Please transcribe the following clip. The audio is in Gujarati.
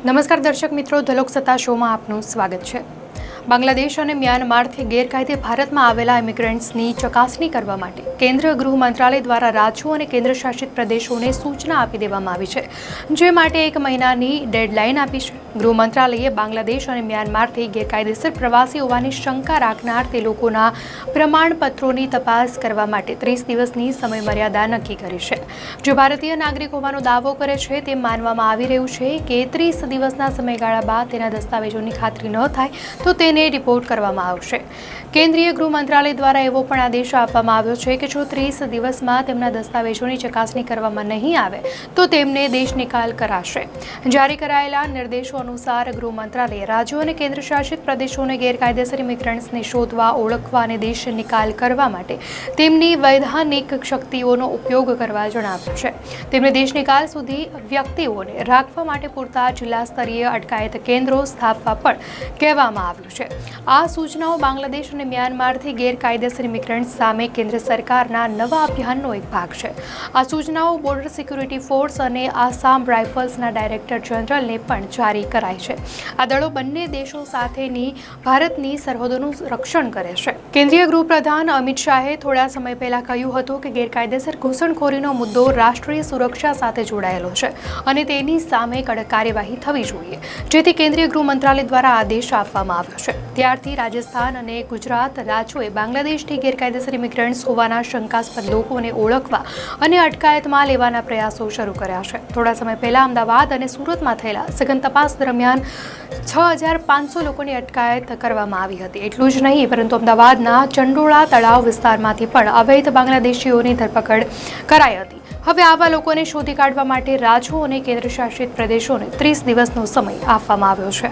નમસ્કાર દર્શક મિત્રો, ધલોક સત્તા શોમાં આપનું સ્વાગત છે। બાંગ્લાદેશ અને મ્યાનમારથી ગેરકાયદે ભારતમાં આવેલા ઇમિગ્રન્ટ્સની ચકાસણી કરવા માટે કેન્દ્રીય ગૃહ મંત્રાલય દ્વારા રાજ્યો અને કેન્દ્રશાસિત પ્રદેશોને સૂચના આપી દેવામાં આવી છે, જે માટે 1 મહિનાની ડેડલાઇન આપી છે। ગૃહ મંત્રાલયે બાંગ્લાદેશ અને મ્યાનમારથી ગેરકાયદેસર પ્રવાસી હોવાની શંકા રાખનાર તે લોકોના પ્રમાણપત્રોની તપાસ કરવા માટે 30 દિવસની સમયમર્યાદા નક્કી કરી છે। જો ભારતીય નાગરિક હોવાનો દાવો કરે છે તેમ માનવામાં આવી રહ્યું છે કે 30 દિવસના સમયગાળા બાદ તેના દસ્તાવેજોની ખાતરી ન થાય તો તેને રિપોર્ટ કરવામાં આવશે। કેન્દ્રીય ગૃહ મંત્રાલય દ્વારા એવો પણ આદેશ આપવામાં આવ્યો છે કે જો 30 દિવસમાં તેમના દસ્તાવેજોની ચકાસણી કરવામાં નહીં આવે તો તેમને દેશ નિકાલ કરાશે। જારી કરાયેલા નિર્દેશો અનુસાર ગૃહ મંત્રાલયે રાજ્યો અને કેન્દ્રશાસિત પ્રદેશોને ગેરકાયદેસર ઇમિગ્રન્ટ્સને શોધવા, ઓળખવા અને દેશ નિકાલ કરવા માટે તેમની વૈધાનિક શક્તિઓનો ઉપયોગ કરવા જણાવ્યું છે। તેમણે દેશ નિકાલ સુધી વ્યક્તિઓને રાખવા માટે પૂરતા જિલ્લા સ્તરીય અટકાયત કેન્દ્રો સ્થાપવા પણ કહેવામાં આવ્યું છે। આ સૂચનાઓ બાંગ્લાદેશ અને મ્યાનમારથી ગેરકાયદેસર ઇમિગ્રન્ટ્સ સામે કેન્દ્ર સરકારના નવા અભિયાનનો એક ભાગ છે। આ સૂચનાઓ બોર્ડર સિક્યુરિટી ફોર્સ અને આસામ રાઇફલ્સના ડાયરેક્ટર જનરલને પણ જારી કરાઈ છે। આ દળો બંને દેશો સાથેની ભારતની સરહદોનું રક્ષણ કરે છે। કેન્દ્રીય ગૃહપ્રધાન અમિત શાહે થોડા સમય પહેલા કહ્યું હતું કે ગેરકાયદેસર ઘૂસણખોરીનો મુદ્દો રાષ્ટ્રીય સુરક્ષા સાથે જોડાયેલો છે અને તેની સામે કડક કાર્યવાહી થવી જોઈએ, જેથી કેન્દ્રીય ગૃહ મંત્રાલય દ્વારા આદેશ આપવામાં આવ્યો છે। ત્યારથી રાજસ્થાન અને ગુજરાત રાજ્યોએ બાંગ્લાદેશથી ગેરકાયદેસર ઇમિગ્રન્ટ્સ હોવાના શંકાસ્પદ લોકોને ઓળખવા અને અટકાયતમાં લેવાના પ્રયાસો શરૂ કર્યા છે। થોડા સમય પહેલા અમદાવાદ અને સુરતમાં થયેલા સઘન તપાસ દરમિયાન 6500 લોકોની અટકાયત કરવામાં આવી હતી। એટલું જ નહીં, પરંતુ અમદાવાદના ચંડોળા તળાવ વિસ્તારમાંથી પણ અવૈધ બાંગ્લાદેશીઓની ધરપકડ કરાઈ હતી। હવે આવા લોકોને શોધી કાઢવા માટે રાજ્યો અને કેન્દ્રશાસિત પ્રદેશોને 30 દિવસનો સમય આપવામાં આવ્યો છે।